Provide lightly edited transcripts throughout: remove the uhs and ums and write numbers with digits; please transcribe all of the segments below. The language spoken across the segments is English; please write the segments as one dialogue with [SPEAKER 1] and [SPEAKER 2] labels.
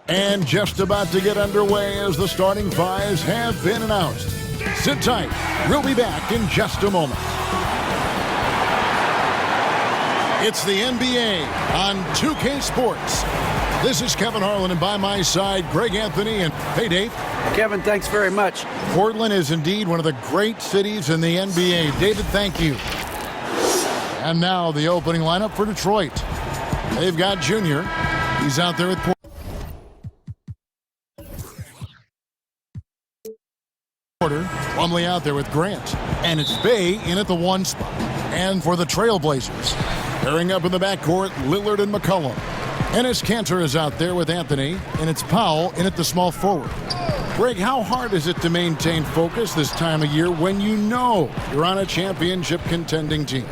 [SPEAKER 1] And just about to get underway as the starting fives have been announced. Sit tight. We'll be back in just a moment. It's the NBA on 2K Sports. This is Kevin Harlan, and by my side, Greg Anthony. And hey, Dave.
[SPEAKER 2] Kevin, thanks very much.
[SPEAKER 1] Portland is indeed one of the great cities in the NBA. David, thank you. And now the opening lineup for Detroit. They've got Junior. He's out there with Porter. Plumlee out there with Grant. And it's Bay in at the 1 spot. And for the Trailblazers, pairing up in the backcourt, Lillard and McCollum. Enes Kanter is out there with Anthony. And it's Powell in at the small forward. Greg, how hard is it to maintain focus this time of year when you know you're on a championship contending team?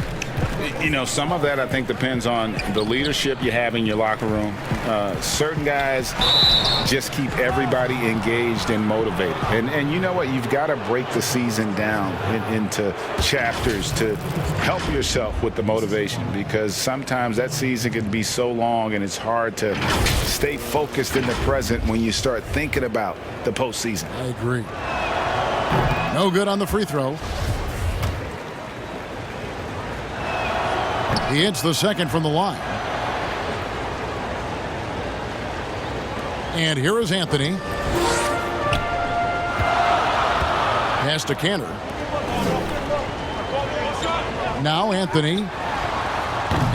[SPEAKER 3] You know, some of that I think depends on the leadership you have in your locker room. Certain guys just keep everybody engaged and motivated. And you know what? You've got to break the season down into chapters to help yourself with the motivation, because sometimes that season can be so long and it's hard to stay focused in the present when you start thinking about the postseason.
[SPEAKER 1] I agree. No good on the free throw. He hits the second from the line. And here is Anthony. Pass to Kanter. Now Anthony.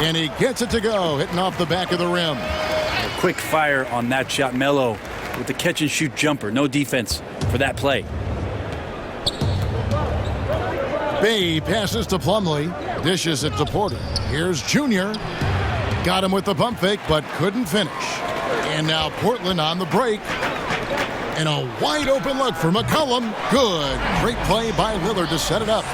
[SPEAKER 1] And he gets it to go, hitting off the back of the rim.
[SPEAKER 2] A quick fire on that shot. Melo with the catch-and-shoot jumper. No defense for that play.
[SPEAKER 1] Bay passes to Plumlee. Dishes it to Porter. Here's Junior. Got him with the pump fake, but couldn't finish. And now Portland on the break. And a wide open look for McCollum. Good. Great play by Lillard to set it up.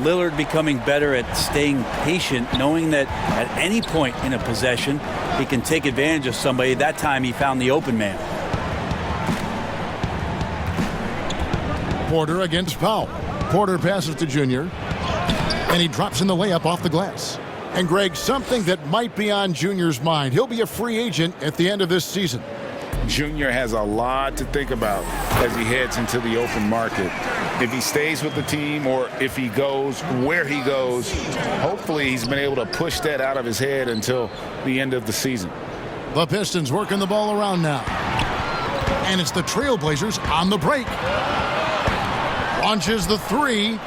[SPEAKER 2] Lillard becoming better at staying patient, knowing that at any point in a possession, he can take advantage of somebody. That time he found the open man.
[SPEAKER 1] Porter against Powell. Porter passes to Junior. And he drops in the layup off the glass. And Greg, something that might be on Junior's mind. He'll be a free agent at the end of this season.
[SPEAKER 3] Junior has a lot to think about as he heads into the open market. If he stays with the team or if he goes where he goes, hopefully he's been able to push that out of his head until the end of the season.
[SPEAKER 1] The Pistons working the ball around now. And it's the Trailblazers on the break. Launches the three.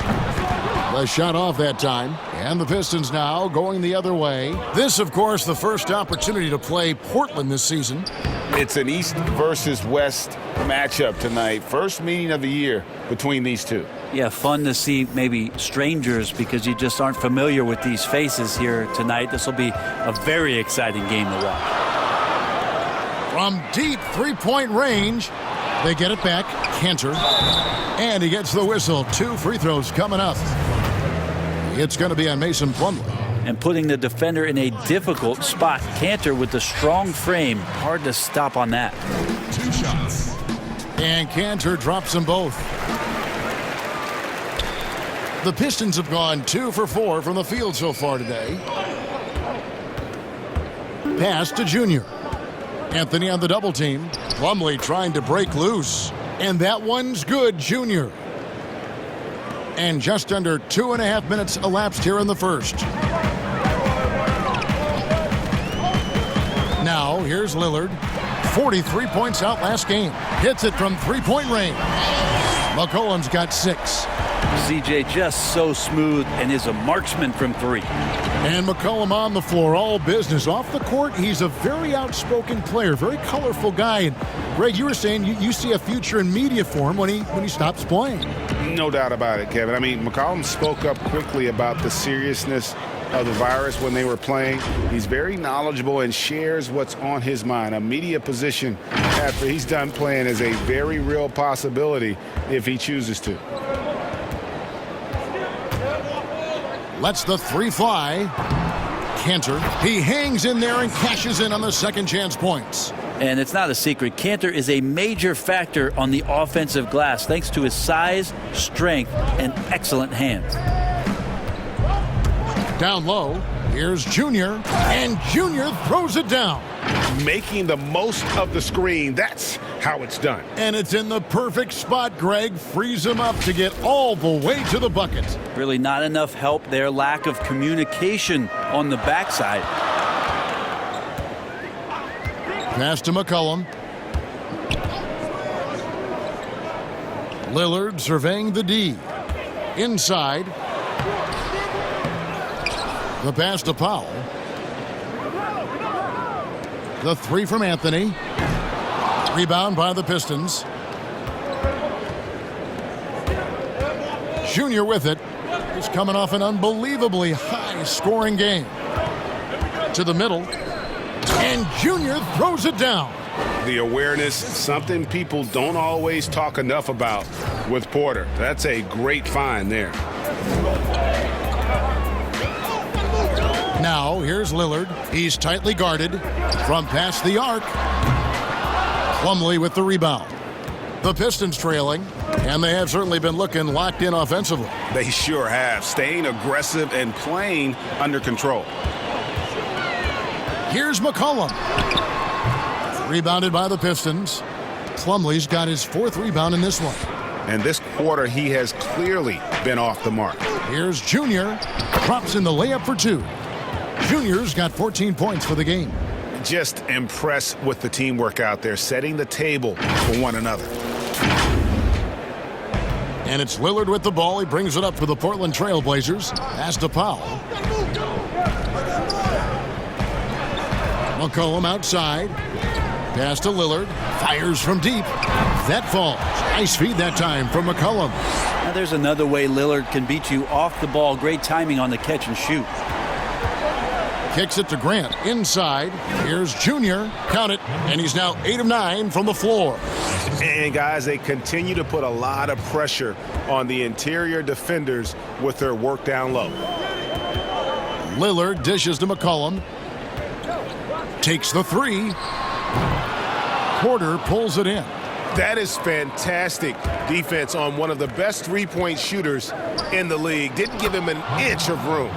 [SPEAKER 1] The shot off that time. And the Pistons now going the other way. This, of course, the first opportunity to play Portland this season.
[SPEAKER 3] It's an East versus West matchup tonight. First meeting of the year between these two.
[SPEAKER 2] Yeah, fun to see maybe strangers because you just aren't familiar with these faces here tonight. This will be a very exciting game to watch.
[SPEAKER 1] From deep three-point range, they get it back. Kanter. And he gets the whistle. 2 free throws coming up. It's going to be on Mason Plumlee.
[SPEAKER 2] And putting the defender in a difficult spot. Kanter with the strong frame. Hard to stop on that.
[SPEAKER 1] 2 shots. And Kanter drops them both. The Pistons have gone 2 for 4 from the field so far today. Pass to Junior. Anthony on the double team. Plumlee trying to break loose. And that one's good, Junior. And just under 2.5 minutes elapsed here in the first. Now, here's Lillard. 43 points out last game. Hits it from three-point range. McCollum's got 6.
[SPEAKER 2] CJ just so smooth and is a marksman from 3.
[SPEAKER 1] And McCollum on the floor, all business. Off the court, he's a very outspoken player, very colorful guy. And Greg, you were saying you see a future in media for him when he stops playing.
[SPEAKER 3] No doubt about it, Kevin. I mean, McCollum spoke up quickly about the seriousness of the virus when they were playing. He's very knowledgeable and shares what's on his mind. A media position after he's done playing is a very real possibility if he chooses to.
[SPEAKER 1] Lets the 3 fly. Kanter, he hangs in there and cashes in on the second chance points.
[SPEAKER 2] And it's not a secret. Kanter is a major factor on the offensive glass thanks to his size, strength, and excellent hands.
[SPEAKER 1] Down low, Here's Junior, and Junior throws it down.
[SPEAKER 3] Making the most of the screen. That's how it's done.
[SPEAKER 1] And it's in the perfect spot, Greg. Frees him up to get all the way to the bucket.
[SPEAKER 2] Really not enough help there. Lack of communication on the backside.
[SPEAKER 1] Pass to McCollum. Lillard surveying the D. Inside. The pass to Powell. The three from Anthony. Rebound by the Pistons. Junior with it. He's coming off an unbelievably high-scoring game. To the middle. And Junior throws it down.
[SPEAKER 3] The awareness, something people don't always talk enough about with Porter. That's a great find there.
[SPEAKER 1] Now, here's Lillard. He's tightly guarded from past the arc. Plumlee with the rebound. The Pistons trailing, and they have certainly been looking locked in offensively.
[SPEAKER 3] They sure have. Staying aggressive and playing under control.
[SPEAKER 1] Here's McCollum. Rebounded by the Pistons. Plumlee's got his fourth rebound in this one.
[SPEAKER 3] And this quarter, he has clearly been off the mark.
[SPEAKER 1] Here's Junior. Drops in the layup for two. Junior's got 14 points for the game.
[SPEAKER 3] Just impressed with the teamwork out there, setting the table for one another.
[SPEAKER 1] And it's Lillard with the ball. He brings it up for the Portland Trailblazers. Pass to Powell. McCollum outside. Pass to Lillard. Fires from deep. That falls. Nice feed that time from McCollum.
[SPEAKER 2] Now there's another way Lillard can beat you off the ball. Great timing on the catch and shoot.
[SPEAKER 1] Kicks it to Grant. Inside. Here's Junior. Count it. And he's now 8 of 9 from the floor.
[SPEAKER 3] And guys, they continue to put a lot of pressure on the interior defenders with their work down low.
[SPEAKER 1] Lillard dishes to McCollum. Takes the three. Porter pulls it in.
[SPEAKER 3] That is fantastic defense on one of the best three-point shooters in the league. Didn't give him an inch of room.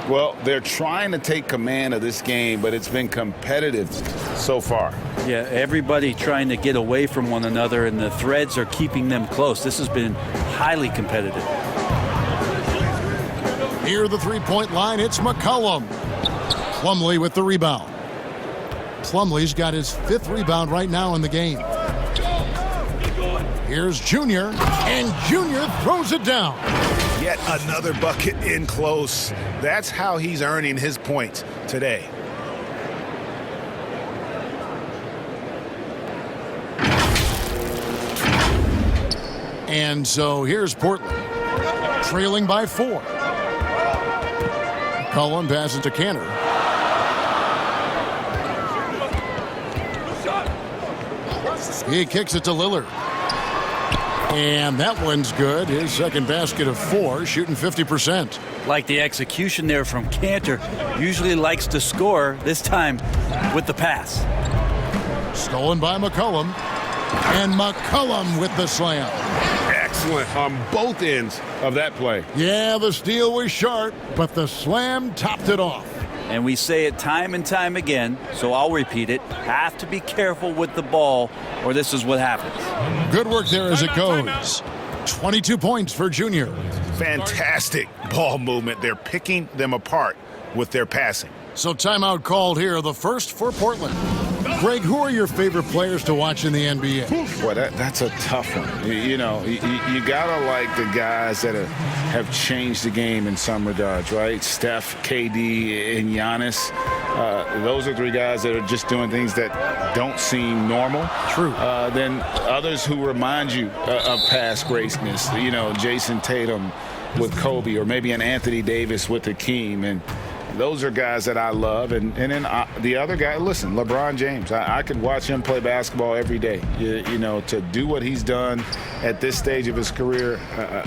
[SPEAKER 3] Well, they're trying to take command of this game, but it's been competitive so far.
[SPEAKER 2] Yeah, everybody trying to get away from one another, and the threads are keeping them close. This has been highly competitive.
[SPEAKER 1] Near the three-point line, it's McCollum. Plumlee with the rebound. Plumlee's got his fifth rebound right now in the game. Here's Junior, and Junior throws it down.
[SPEAKER 3] Yet another bucket in close. That's how he's earning his points today.
[SPEAKER 1] And so here's Portland, trailing by 4. Cullen passes to Cantor. He kicks it to Lillard. And that one's good. His second basket of 4, shooting 50%.
[SPEAKER 2] Like the execution there from Cantor. Usually likes to score, this time with the pass.
[SPEAKER 1] Stolen by McCollum. And McCollum with the slam.
[SPEAKER 3] Excellent on both ends of that play.
[SPEAKER 1] Yeah, the steal was sharp, but the slam topped it off.
[SPEAKER 2] And we say it time and time again, so I'll repeat it. Have to be careful with the ball, or this is what happens.
[SPEAKER 1] Good work there as it goes. 22 points for Junior.
[SPEAKER 3] Fantastic ball movement. They're picking them apart with their passing.
[SPEAKER 1] So timeout called here, the first for Portland. Greg, who are your favorite players to watch in the NBA?
[SPEAKER 3] Well, that's a tough one. You gotta like the guys that have changed the game in some regards, right? Steph, KD, and Giannis. Those are three guys that are just doing things that don't seem normal.
[SPEAKER 1] True.
[SPEAKER 3] Then others who remind you of past greatness. Jason Tatum with Kobe, or maybe an Anthony Davis with Hakeem, and those are guys that I love. And then the other guy, listen, LeBron James. I could watch him play basketball every day. To do what he's done at this stage of his career,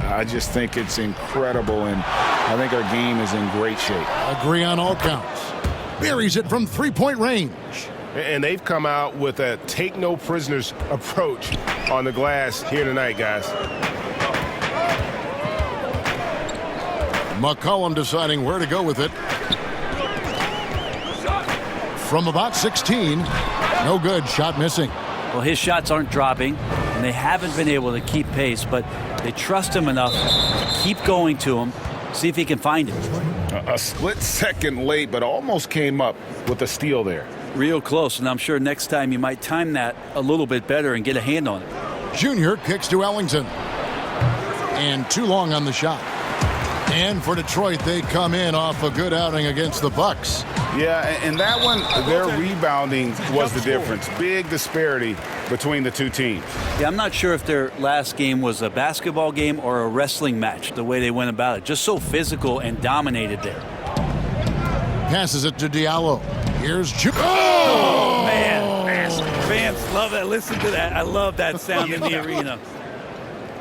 [SPEAKER 3] I just think it's incredible, and I think our game is in great shape.
[SPEAKER 1] Agree on all counts. Buries it from three-point range.
[SPEAKER 3] And they've come out with a take-no-prisoners approach on the glass here tonight, guys.
[SPEAKER 1] McCollum deciding where to go with it. from about 16. No good. Shot missing.
[SPEAKER 2] Well, his shots aren't dropping, and they haven't been able to keep pace, but they trust him enough to keep going to him, see if he can find it.
[SPEAKER 3] A split second late, but almost came up with a steal there.
[SPEAKER 2] Real close, and I'm sure next time you might time that a little bit better and get a hand on it.
[SPEAKER 1] Junior kicks to Ellington. And too long on the shot. And for Detroit, they come in off a good outing against the Bucks.
[SPEAKER 3] Yeah, and that one, their rebounding was the difference. Big disparity between the two teams.
[SPEAKER 2] Yeah, I'm not sure if their last game was a basketball game or a wrestling match, the way they went about it. Just so physical and dominated there.
[SPEAKER 1] Passes it to Diallo. Here's
[SPEAKER 2] Oh, man. Fans love that. Listen to that. I love that sound in the arena.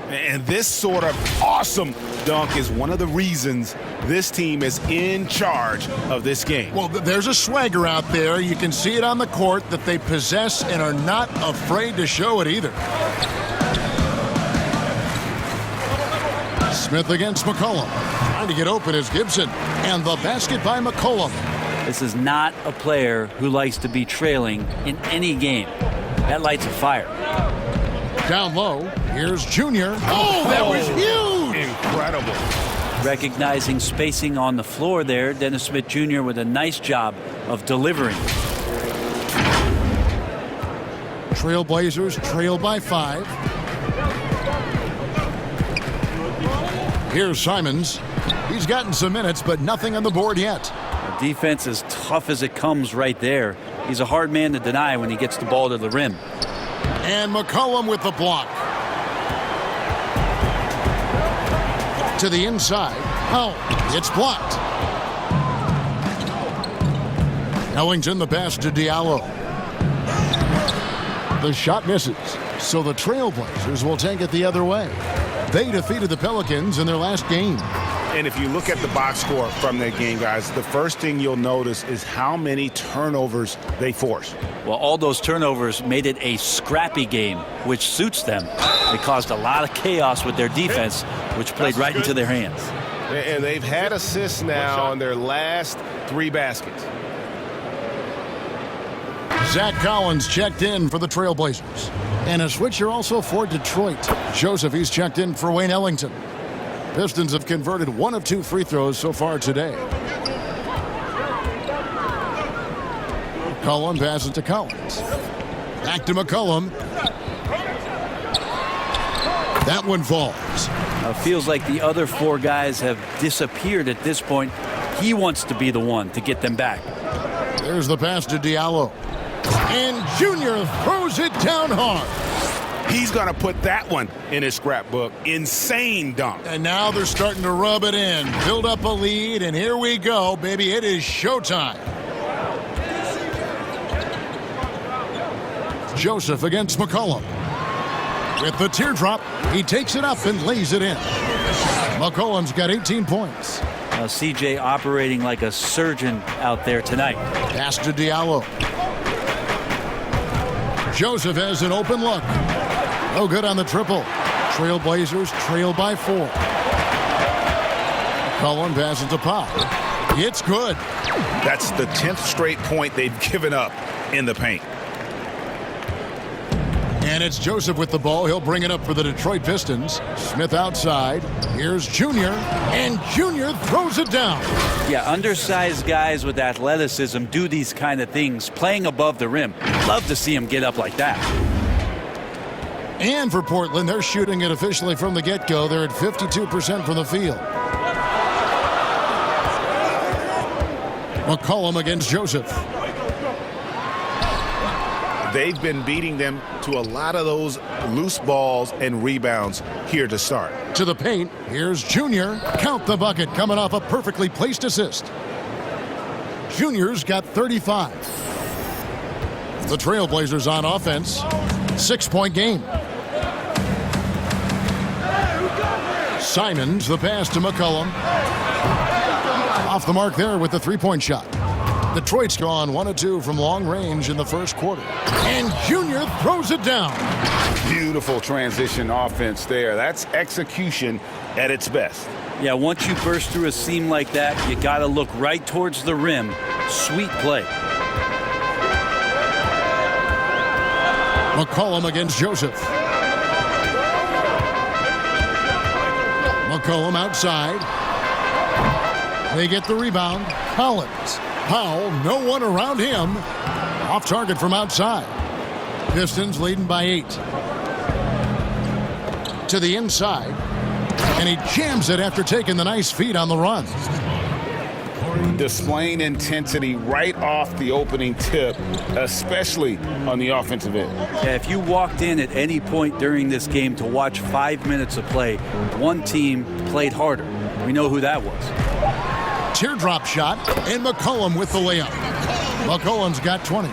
[SPEAKER 4] And this sort of awesome dunk is one of the reasons this team is in charge of this game.
[SPEAKER 1] Well, there's a swagger out there. You can see it on the court that they possess and are not afraid to show it either. Smith against McCollum. Trying to get open is Gibson. And the basket by McCollum.
[SPEAKER 2] This is not a player who likes to be trailing in any game. That lights a fire.
[SPEAKER 1] Down low, here's Junior. Oh, that was huge!
[SPEAKER 4] Incredible.
[SPEAKER 2] Recognizing spacing on the floor there, Dennis Smith Jr. with a nice job of delivering.
[SPEAKER 1] Trailblazers trail by 5. Here's Simons. He's gotten some minutes, but nothing on the board yet.
[SPEAKER 2] The defense is tough as it comes right there. He's a hard man to deny when he gets the ball to the rim.
[SPEAKER 1] And McCollum with the block. To the inside. Oh, it's blocked. Ellington the pass to Diallo. The shot misses. So the Trailblazers will take it the other way. They defeated the Pelicans in their last game.
[SPEAKER 4] And if you look at the box score from that game, guys, the first thing you'll notice is how many turnovers they forced.
[SPEAKER 2] Well, all those turnovers made it a scrappy game, which suits them. They caused a lot of chaos with their defense, which played right into their hands.
[SPEAKER 4] And they've had assists now on their last 3 baskets.
[SPEAKER 1] Zach Collins checked in for the Trailblazers. And a switcher also for Detroit. Joseph, he's checked in for Wayne Ellington. Pistons have converted 1 of 2 free throws so far today. McCollum passes to Collins. Back to McCollum. That one falls.
[SPEAKER 2] Feels like the other 4 guys have disappeared at this point. He wants to be the one to get them back.
[SPEAKER 1] There's the pass to Diallo. And Junior throws it down hard.
[SPEAKER 4] He's going to put that one in his scrapbook. Insane dunk.
[SPEAKER 1] And now they're starting to rub it in. Build up a lead, and here we go, baby. It is showtime. Joseph against McCollum. With the teardrop, he takes it up and lays it in. McCollum's got 18 points.
[SPEAKER 2] CJ operating like a surgeon out there tonight.
[SPEAKER 1] Pass to Diallo. Joseph has an open look. No good on the triple. Trailblazers trail by 4. McCollum passes to Pop. It's good.
[SPEAKER 4] That's the 10th straight point they've given up in the paint.
[SPEAKER 1] And it's Joseph with the ball. He'll bring it up for the Detroit Pistons. Smith outside. Here's Junior. And Junior throws it down.
[SPEAKER 2] Yeah, undersized guys with athleticism do these kind of things, playing above the rim. Love to see him get up like that.
[SPEAKER 1] And for Portland, they're shooting it officially from the get-go. They're at 52% from the field. McCollum against Joseph.
[SPEAKER 4] They've been beating them to a lot of those loose balls and rebounds here to start.
[SPEAKER 1] To the paint, here's Junior. Count the bucket coming off a perfectly placed assist. Junior's got 35. The Trailblazers on offense. 6-point game. Simons, the pass to McCollum. Off the mark there with the 3-point shot. Detroit's gone 1 of 2 from long range in the first quarter. And Junior throws it down.
[SPEAKER 3] Beautiful transition offense there. That's execution at its best.
[SPEAKER 2] Yeah, once you burst through a seam like that, you got to look right towards the rim. Sweet play.
[SPEAKER 1] McCollum against Joseph. McCollum outside. They get the rebound. Collins. Powell, no one around him. Off target from outside. Pistons leading by 8. To the inside. And he jams it after taking the nice feed on the run.
[SPEAKER 3] Displaying intensity right off the opening tip, especially on the offensive end.
[SPEAKER 2] Yeah, if you walked in at any point during this game to watch 5 minutes of play, one team played harder. We know who that was.
[SPEAKER 1] Teardrop shot, and McCollum with the layup. McCollum's got 20.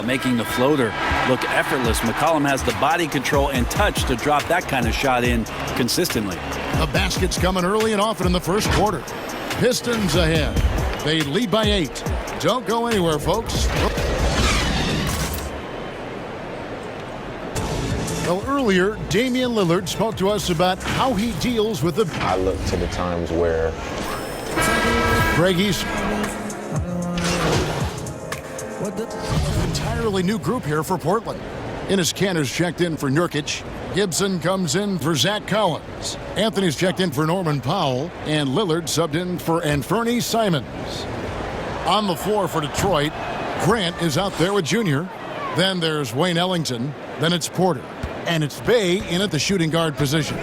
[SPEAKER 2] Making the floater look effortless. McCollum has the body control and touch to drop that kind of shot in consistently.
[SPEAKER 1] The basket's coming early and often in the first quarter. Pistons ahead. They lead by 8. Don't go anywhere, folks. Well, earlier, Damian Lillard spoke to us about how he deals with the...
[SPEAKER 5] I look to the times where...
[SPEAKER 1] Greg East. Entirely new group here for Portland. Enes Kanter's checked in for Nurkic. Gibson comes in for Zach Collins. Anthony's checked in for Norman Powell. And Lillard subbed in for Anthony Simons. On the floor for Detroit, Grant is out there with Junior. Then there's Wayne Ellington. Then it's Porter. And it's Bay in at the shooting guard position.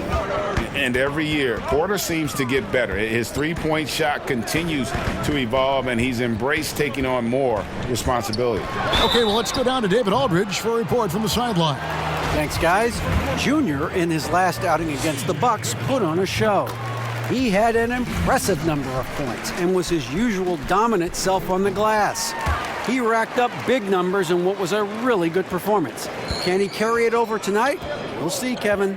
[SPEAKER 3] And every year, Porter seems to get better. His three-point shot continues to evolve, and he's embraced taking on more responsibility.
[SPEAKER 1] Okay, well, let's go down to David Aldridge for a report from the sideline.
[SPEAKER 6] Thanks, guys. Junior, in his last outing against the Bucks, put on a show. He had an impressive number of points and was his usual dominant self on the glass. He racked up big numbers in what was a really good performance. Can he carry it over tonight? We'll see, Kevin.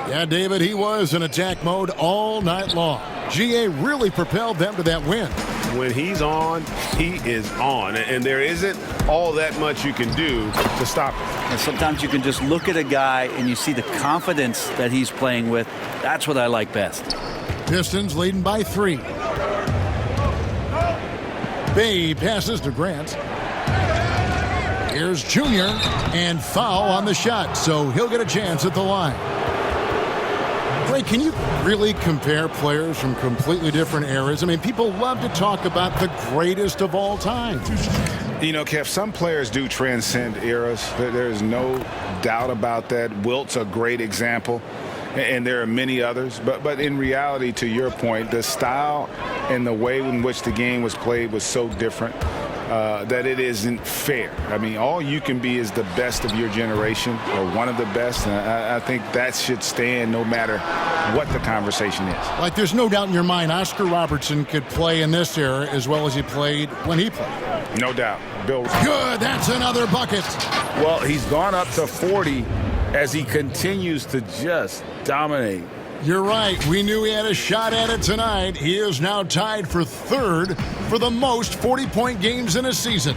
[SPEAKER 1] Yeah, David, he was in attack mode all night long. GA really propelled them to that win.
[SPEAKER 4] When he's on, he is on. And there isn't all that much you can do to stop him.
[SPEAKER 2] And sometimes you can just look at a guy and you see the confidence that he's playing with. That's what I like best.
[SPEAKER 1] Pistons leading by 3. Bay passes to Grant. Here's Junior, and foul on the shot, so he'll get a chance at the line. Ray, can you really compare players from completely different eras? I mean, people love to talk about the greatest of all time.
[SPEAKER 3] You know, Kev, some players do transcend eras. There's no doubt about that. Wilt's a great example, and there are many others. But in reality, to your point, the style and the way in which the game was played was so different that it isn't fair. I mean, all you can be is the best of your generation or one of the best. And I think that should stand no matter what the conversation is.
[SPEAKER 1] Like, there's no doubt in your mind Oscar Robertson could play in this era as well as he played when he played.
[SPEAKER 3] No doubt. Bill.
[SPEAKER 1] Good. That's another bucket.
[SPEAKER 3] Well, he's gone up to 40 as he continues to just dominate.
[SPEAKER 1] You're right. We knew he had a shot at it tonight. He is now tied for 3rd for the most 40-point games in a season.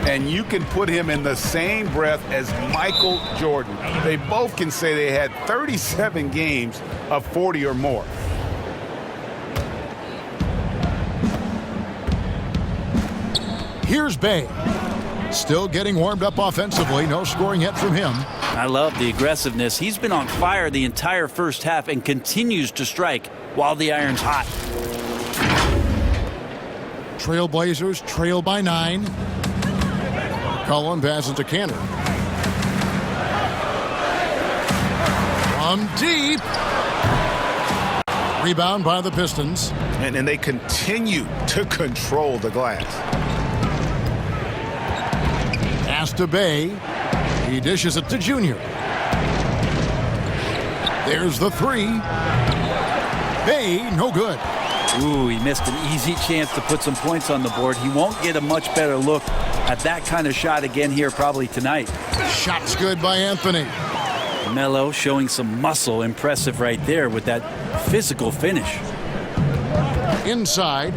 [SPEAKER 3] And you can put him in the same breath as Michael Jordan. They both can say they had 37 games of 40 or more.
[SPEAKER 1] Here's Bay. Still getting warmed up offensively. No scoring yet from him.
[SPEAKER 2] I love the aggressiveness. He's been on fire the entire first half and continues to strike while the iron's hot.
[SPEAKER 1] Trailblazers trail by 9. Cullen passes to Kanter. From deep. Rebound by the Pistons.
[SPEAKER 3] And they continue to control the glass.
[SPEAKER 1] Pass to Bay. He dishes it to Junior. There's the 3. Bay, no good.
[SPEAKER 2] Ooh, he missed an easy chance to put some points on the board. He won't get a much better look at that kind of shot again here probably tonight.
[SPEAKER 1] Shot's good by Anthony.
[SPEAKER 2] Melo showing some muscle. Impressive right there with that physical finish.
[SPEAKER 1] Inside.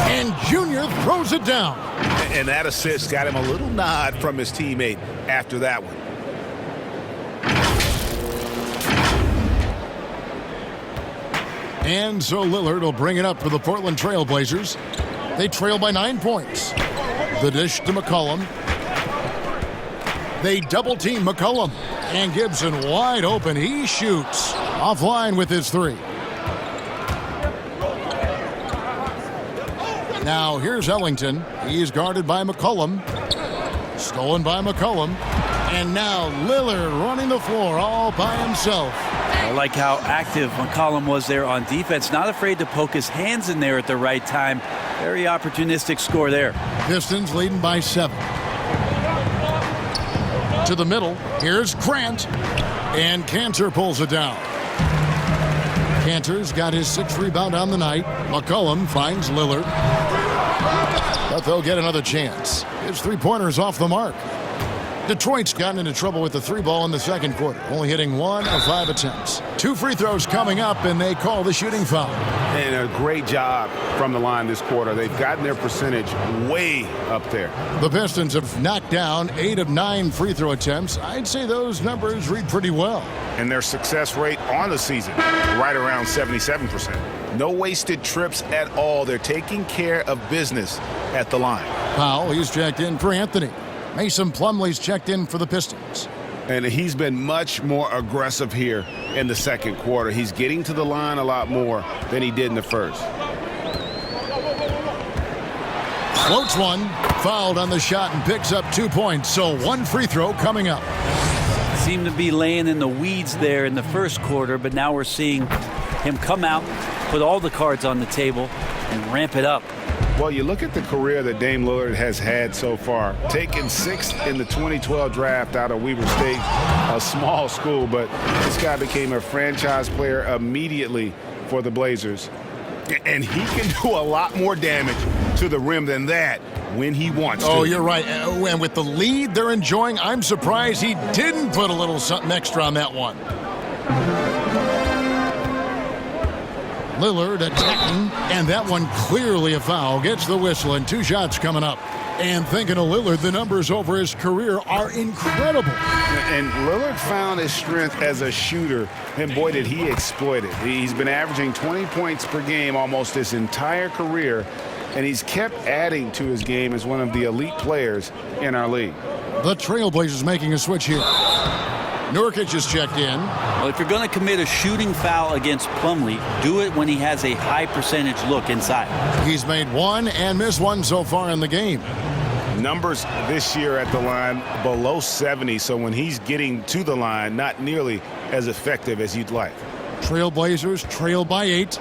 [SPEAKER 1] And Junior throws it down.
[SPEAKER 4] And that assist got him a little nod from his teammate after that one.
[SPEAKER 1] And so Lillard will bring it up for the Portland Trailblazers. They trail by 9 points. The dish to McCollum. They double-team McCollum. And Gibson wide open. He shoots. Offline with his three. Now here's Ellington. He's guarded by McCollum. Stolen by McCollum. And now Lillard running the floor all by himself.
[SPEAKER 2] I like how active McCollum was there on defense. Not afraid to poke his hands in there at the right time. Very opportunistic score there.
[SPEAKER 1] Pistons leading by 7. To the middle. Here's Grant. And Cantor pulls it down. Cantor's got his 6th rebound on the night. McCollum finds Lillard. But they'll get another chance. His three-pointer's off the mark. Detroit's gotten into trouble with the 3-ball in the second quarter, only hitting 1 of 5 attempts. 2 free throws coming up, and they call the shooting foul.
[SPEAKER 4] And a great job from the line this quarter. They've gotten their percentage way up there.
[SPEAKER 1] The Pistons have knocked down 8 of 9 free throw attempts. I'd say those numbers read pretty well.
[SPEAKER 4] And their success rate on the season, right around 77%. No wasted trips at all. They're taking care of business at the line.
[SPEAKER 1] Powell, he's checked in for Anthony. Mason Plumlee's checked in for the Pistons.
[SPEAKER 4] And he's been much more aggressive here in the second quarter. He's getting to the line a lot more than he did in the first.
[SPEAKER 1] Floats one, fouled on the shot and picks up 2 points. So 1 free throw coming up.
[SPEAKER 2] Seemed to be laying in the weeds there in the first quarter, but now we're seeing him come out, put all the cards on the table, and ramp it up.
[SPEAKER 4] Well, you look at the career that Dame Lillard has had so far. Taken 6th in the 2012 draft out of Weber State, a small school, but this guy became a franchise player immediately for the Blazers. And he can do a lot more damage to the rim than that when he wants to.
[SPEAKER 1] Oh, you're right. And with the lead they're enjoying, I'm surprised he didn't put a little something extra on that one. Lillard attacking, and that one clearly a foul. Gets the whistle, and 2 shots coming up. And thinking of Lillard, the numbers over his career are incredible.
[SPEAKER 4] And Lillard found his strength as a shooter, and boy, did he exploit it. He's been averaging 20 points per game almost his entire career, and he's kept adding to his game as one of the elite players in our league.
[SPEAKER 1] The Trailblazers making a switch here. Nurkic is checked in.
[SPEAKER 2] Well, if you're going to commit a shooting foul against Plumlee, do it when he has a high percentage look inside.
[SPEAKER 1] He's made 1 and missed 1 so far in the game.
[SPEAKER 4] Numbers this year at the line below 70, so when he's getting to the line, not nearly as effective as you'd like.
[SPEAKER 1] Trailblazers trail by 8.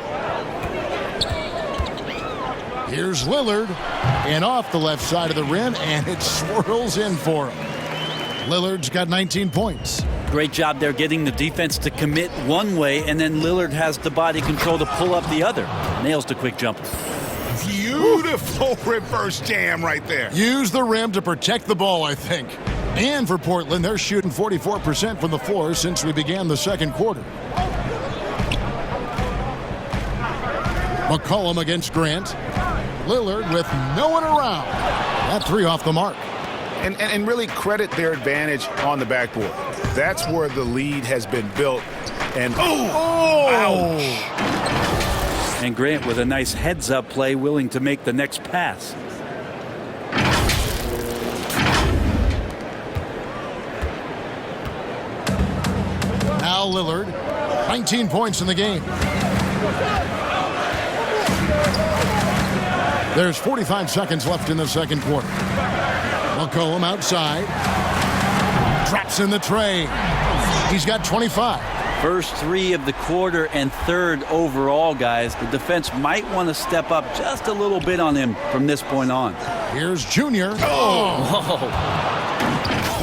[SPEAKER 1] Here's Lillard, and off the left side of the rim, and it swirls in for him. Lillard's got 19 points.
[SPEAKER 2] Great job there getting the defense to commit one way, and then Lillard has the body control to pull up the other. Nails the quick jumper.
[SPEAKER 4] Beautiful reverse jam right there.
[SPEAKER 1] Use the rim to protect the ball, I think. And for Portland, they're shooting 44% from the floor since we began the second quarter. McCollum against Grant. Lillard with no one around. That 3 off the mark.
[SPEAKER 4] And really credit their advantage on the backboard. That's where the lead has been built. And ouch.
[SPEAKER 2] And Grant with a nice heads-up play, willing to make the next pass.
[SPEAKER 1] Now Lillard, 19 points in the game. There's 45 seconds left in the second quarter. McCollum outside. Drops in the tray. He's got 25.
[SPEAKER 2] First 3 of the quarter and 3rd overall, guys. The defense might want to step up just a little bit on him from this point on.
[SPEAKER 1] Here's Junior.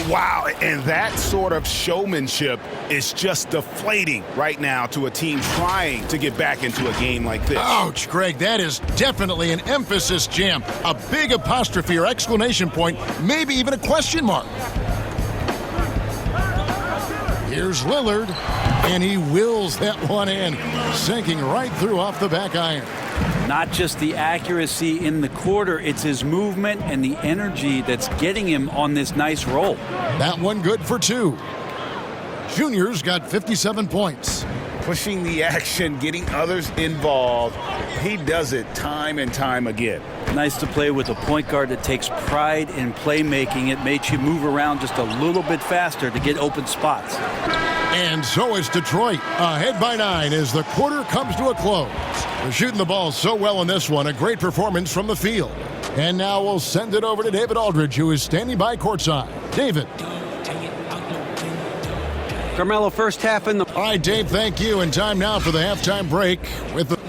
[SPEAKER 4] Wow, and that sort of showmanship is just deflating right now to a team trying to get back into a game like this.
[SPEAKER 1] Ouch, Greg, that is definitely an emphasis jam. A big apostrophe or exclamation point, maybe even a question mark. Here's Lillard, and he wills that one in, sinking right through off the back iron.
[SPEAKER 2] Not just the accuracy in the quarter, it's his movement and the energy that's getting him on this nice roll.
[SPEAKER 1] That one good for 2. Junior's got 57 points.
[SPEAKER 3] pushing the action, getting others involved. He does it time and time again.
[SPEAKER 2] Nice to play with a point guard that takes pride in playmaking. It makes you move around just a little bit faster to get open spots.
[SPEAKER 1] And so it's Detroit, ahead by 9 as the quarter comes to a close. They're shooting the ball so well in this one, a great performance from the field. And now we'll send it over to David Aldridge, who is standing by courtside. David.
[SPEAKER 6] Carmelo, first half in the...
[SPEAKER 1] All right, Dave, thank you. And time now for the halftime break with the...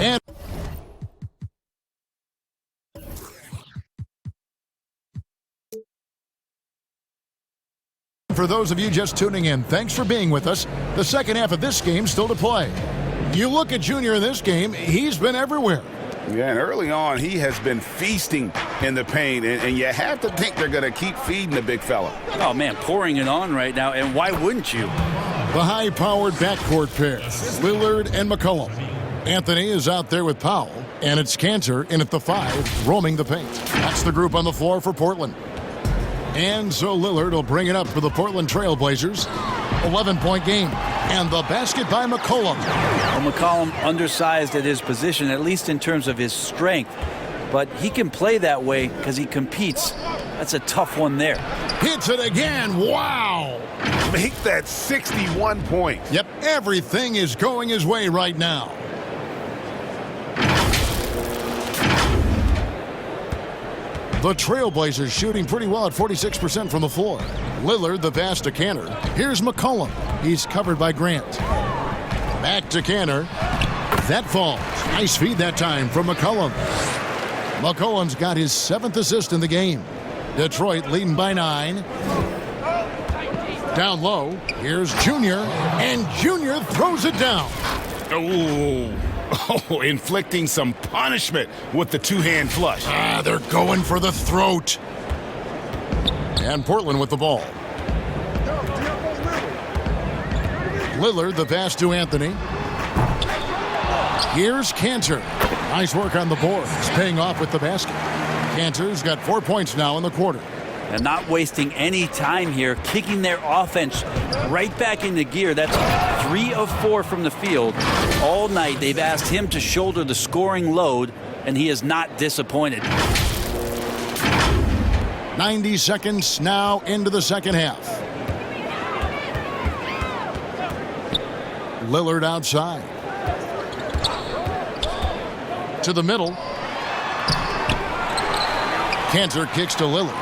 [SPEAKER 1] And... For those of you just tuning in, thanks for being with us. The second half of this game still to play. You look at Junior in this game, he's been everywhere.
[SPEAKER 3] Yeah, and early on, he has been feasting in the paint, and you have to think they're going to keep feeding the big fella.
[SPEAKER 2] Oh, man, pouring it on right now, and why wouldn't you?
[SPEAKER 1] The high-powered backcourt pair, Lillard and McCollum. Anthony is out there with Powell, and it's Cantor in at the 5, roaming the paint. That's the group on the floor for Portland. And so Lillard will bring it up for the Portland Trailblazers. 11-point game. And the basket by McCollum.
[SPEAKER 2] Well, McCollum undersized at his position, at least in terms of his strength. But he can play that way because he competes. That's a tough one there.
[SPEAKER 1] Hits it again. Wow.
[SPEAKER 3] Make that 61 points.
[SPEAKER 1] Yep, everything is going his way right now. The Trailblazers shooting pretty well at 46% from the floor. Lillard the pass to Cantor. Here's McCollum. He's covered by Grant. Back to Cantor. That falls. Nice feed that time from McCollum. McCollum's got his 7th assist in the game. Detroit leading by 9. Down low. Here's Junior. And Junior throws it down.
[SPEAKER 3] Oh, inflicting some punishment with the two-hand flush.
[SPEAKER 1] They're going for the throat. And Portland with the ball. Lillard the pass to Anthony. Here's Cantor. Nice work on the boards, paying off with the basket. Cantor's got 4 points now in the quarter.
[SPEAKER 2] And not wasting any time here, kicking their offense right back into gear. That's 3 of 4 from the field. All night they've asked him to shoulder the scoring load, and he is not disappointed.
[SPEAKER 1] 90 seconds now into the second half. Lillard outside. To the middle. Cantor kicks to Lillard.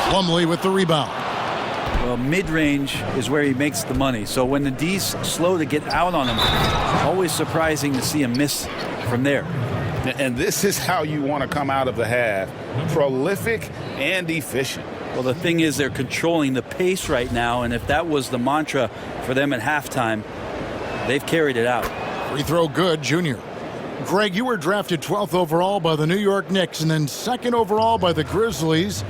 [SPEAKER 1] Plumlee with the rebound.
[SPEAKER 2] Well, mid-range is where he makes the money. So when the D's slow to get out on him, always surprising to see him miss from there.
[SPEAKER 3] And this is how you want to come out of the half. Prolific and efficient.
[SPEAKER 2] Well, the thing is they're controlling the pace right now, and if that was the mantra for them at halftime, they've carried it out.
[SPEAKER 1] Free throw good, Junior. Greg, you were drafted 12th overall by the New York Knicks and then 2nd overall by the Grizzlies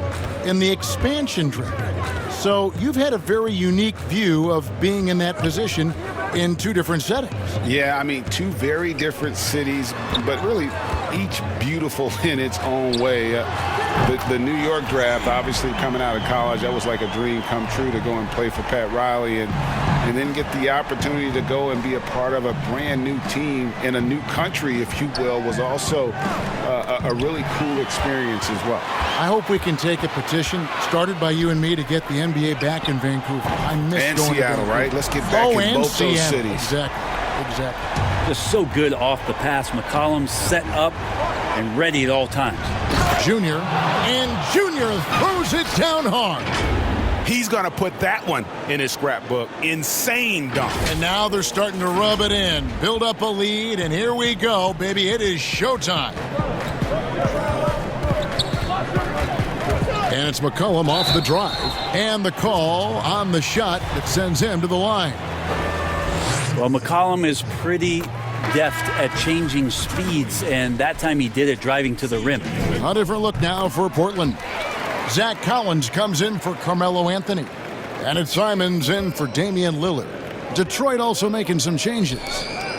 [SPEAKER 1] in the expansion draft. So you've had a very unique view of being in that position in 2 different settings.
[SPEAKER 3] Yeah, I mean, 2 very different cities, but really each beautiful in its own way. The New York draft, obviously coming out of college, that was like a dream come true to go and play for Pat Riley and then get the opportunity to go and be a part of a brand new team in a new country, if you will, was also a really cool experience as well.
[SPEAKER 1] I hope we can take a petition started by you and me to get the NBA back in Vancouver. I miss
[SPEAKER 3] and
[SPEAKER 1] going
[SPEAKER 3] Seattle,
[SPEAKER 1] to
[SPEAKER 3] right? Let's get back in both those cities.
[SPEAKER 1] Exactly.
[SPEAKER 2] Just so good off the pass. McCollum set up and ready at all times.
[SPEAKER 1] Junior, and Junior throws it down hard.
[SPEAKER 3] He's going to put that one in his scrapbook. Insane dunk.
[SPEAKER 1] And now they're starting to rub it in, build up a lead, and here we go, baby. It is showtime. And it's McCollum off the drive. And the call on the shot that sends him to the line.
[SPEAKER 2] Well, McCollum is pretty deft at changing speeds, and that time he did it driving to the rim.
[SPEAKER 1] A different look now for Portland. Zach Collins comes in for Carmelo Anthony. And it's Simons in for Damian Lillard. Detroit also making some changes.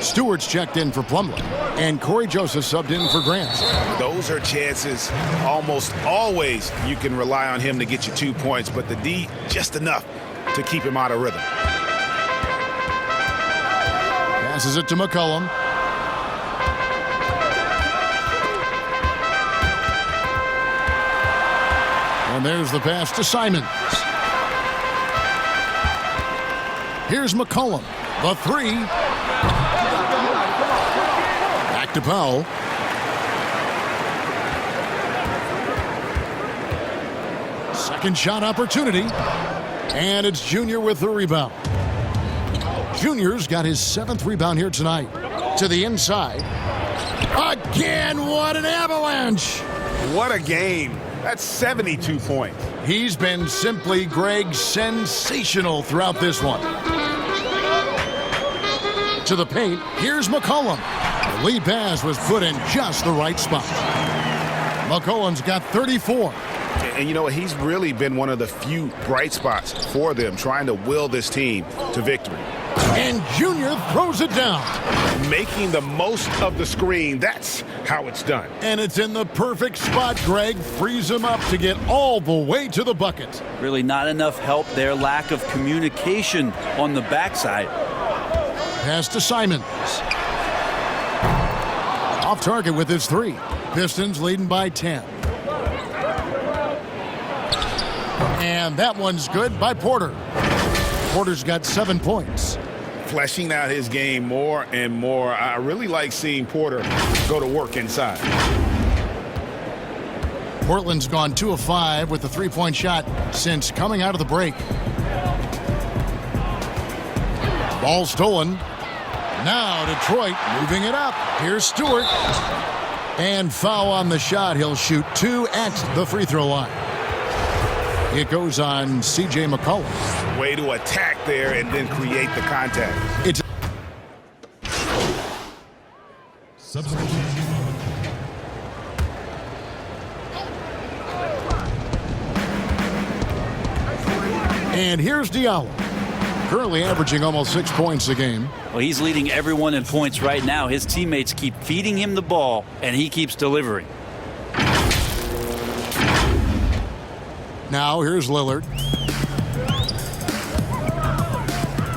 [SPEAKER 1] Stewart's checked in for Plumlee, and Corey Joseph subbed in for Grant.
[SPEAKER 4] Those are chances almost always you can rely on him to get you 2 points, but the D just enough to keep him out of rhythm.
[SPEAKER 1] Passes it to McCollum. And there's the pass to Simons. Here's McCollum. The three. Back to Powell. Second shot opportunity. And it's Junior with the rebound. Junior's got his 7th rebound here tonight. To the inside. Again, what an avalanche!
[SPEAKER 4] What a game. That's 72 points.
[SPEAKER 1] He's been simply, Greg, sensational throughout this one. To the paint, here's McCollum. The lead pass was put in just the right spot. McCollum's got 34.
[SPEAKER 4] And you know what? He's really been one of the few bright spots for them, trying to will this team to victory.
[SPEAKER 1] And Junior throws it down.
[SPEAKER 4] Making the most of the screen. That's how it's done.
[SPEAKER 1] And it's in the perfect spot, Greg. Frees him up to get all the way to the bucket.
[SPEAKER 2] Really not enough help there. Lack of communication on the backside.
[SPEAKER 1] Pass to Simons. Off target with his 3. Pistons leading by 10. And that one's good by Porter. Porter's got 7 points.
[SPEAKER 4] Fleshing out his game more and more. I really like seeing Porter go to work inside.
[SPEAKER 1] Portland's gone 2 of 5 with the 3-point shot since coming out of the break. Ball stolen. Now Detroit moving it up. Here's Stewart. And foul on the shot. He'll shoot 2 at the free throw line. It goes on C.J. McCollum.
[SPEAKER 4] Way to attack there and then create the contact.
[SPEAKER 1] It's and here's Diallo, currently averaging almost 6 points a game.
[SPEAKER 2] Well, he's leading everyone in points right now. His teammates keep feeding him the ball, and he keeps delivering.
[SPEAKER 1] Now here's Lillard.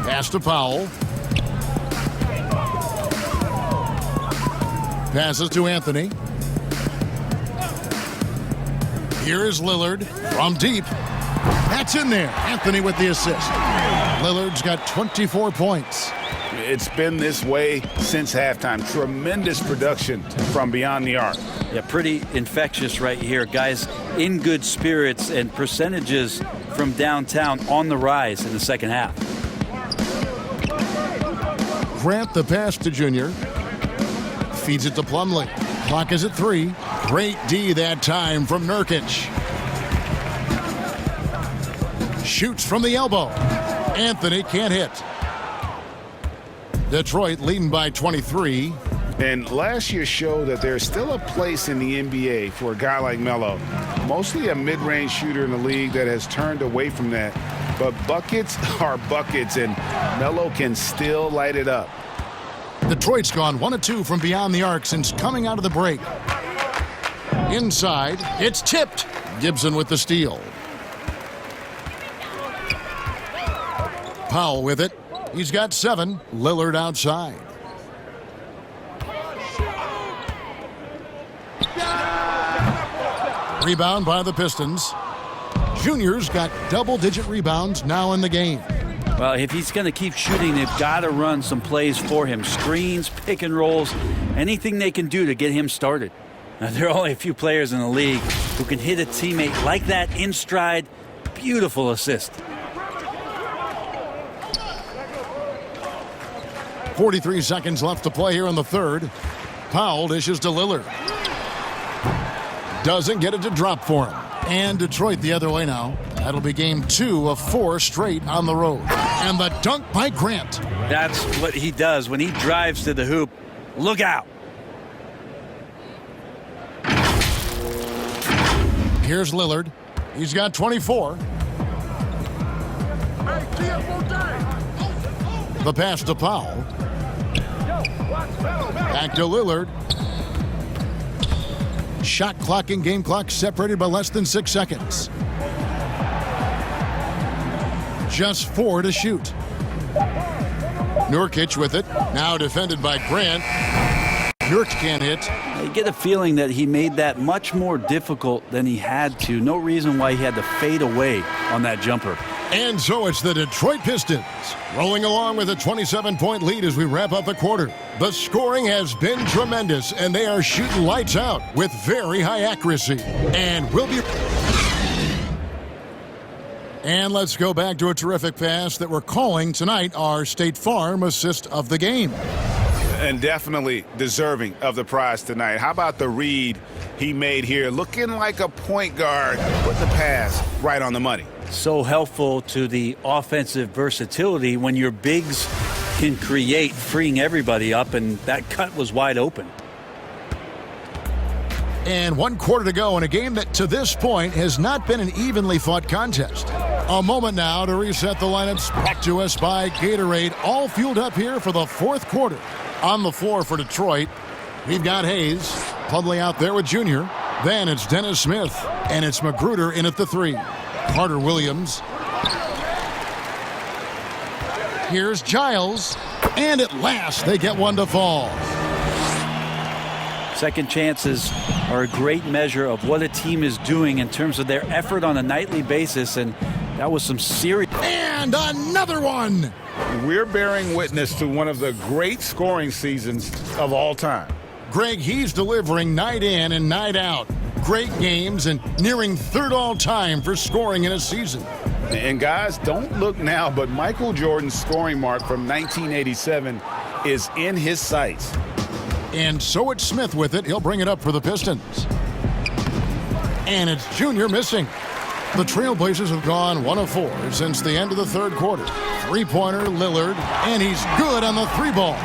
[SPEAKER 1] Pass to Powell. Passes to Anthony. Here is Lillard from deep. That's in there. Anthony with the assist. Lillard's got 24 points.
[SPEAKER 4] It's been this way since halftime. Tremendous production from beyond the arc.
[SPEAKER 2] Yeah, pretty infectious right here. Guys in good spirits, and percentages from downtown on the rise in the second half.
[SPEAKER 1] Grant the pass to Junior. Feeds it to Plumlee. Clock is at 3. Great D that time from Nurkic. Shoots from the elbow. Anthony can't hit. Detroit leading by 23.
[SPEAKER 4] And last year showed that there's still a place in the NBA for a guy like Melo. Mostly a mid-range shooter in the league that has turned away from that. But buckets are buckets, and Melo can still light it up.
[SPEAKER 1] Detroit's gone 1 of 2 from beyond the arc since coming out of the break. Inside, it's tipped. Gibson with the steal. Powell with it. He's got 7. Lillard outside. Rebound by the Pistons. Junior's got double-digit rebounds now in the game.
[SPEAKER 2] Well, if he's going to keep shooting, they've got to run some plays for him. Screens, pick and rolls, anything they can do to get him started. Now, there are only a few players in the league who can hit a teammate like that in stride. Beautiful assist.
[SPEAKER 1] 43 seconds left to play here in the third. Powell dishes to Lillard. Doesn't get it to drop for him. And Detroit the other way now. That'll be game 2 of 4 straight on the road. And the dunk by Grant.
[SPEAKER 2] That's what he does when he drives to the hoop. Look out.
[SPEAKER 1] Here's Lillard. He's got 24. The pass to Powell. Back to Lillard. Shot clock and game clock separated by less than 6 seconds. Just 4 to shoot. Nurkic with it. Now defended by Grant. Nurkic can't hit.
[SPEAKER 2] I get a feeling that he made that much more difficult than he had to. No reason why he had to fade away on that jumper.
[SPEAKER 1] And so it's the Detroit Pistons rolling along with a 27-point lead as we wrap up the quarter. The scoring has been tremendous, and they are shooting lights out with very high accuracy. And let's go back to a terrific pass that we're calling tonight our State Farm assist of the game.
[SPEAKER 4] And definitely deserving of the prize tonight. How about the read he made here? Looking like a point guard. Put the pass right on the money.
[SPEAKER 2] So helpful to the offensive versatility when your bigs can create, freeing everybody up, and that cut was wide open.
[SPEAKER 1] And 1 quarter to go in a game that to this point has not been an evenly fought contest. A moment now to reset the lineups. Brought to us by Gatorade, all fueled up here for the 4th quarter. On the floor for Detroit, we've got Hayes. Plumlee out there with Junior. Then it's Dennis Smith, and it's Magruder in at the 3. Carter Williams. Here's Giles, and at last they get one to fall.
[SPEAKER 2] Second chances are a great measure of what a team is doing in terms of their effort on a nightly basis, and that was some serious.
[SPEAKER 1] And another one.
[SPEAKER 4] We're bearing witness to one of the great scoring seasons of all time.
[SPEAKER 1] Greg, he's delivering night in and night out. Great games and nearing 3rd all-time for scoring in a season.
[SPEAKER 4] And guys, don't look now, but Michael Jordan's scoring mark from 1987 is in his sights.
[SPEAKER 1] And so it's Smith with it. He'll bring it up for the Pistons. And it's Junior missing. The Trailblazers have gone 1 of 4 since the end of the 3rd quarter. 3-pointer, Lillard, and he's good on the 3-ball.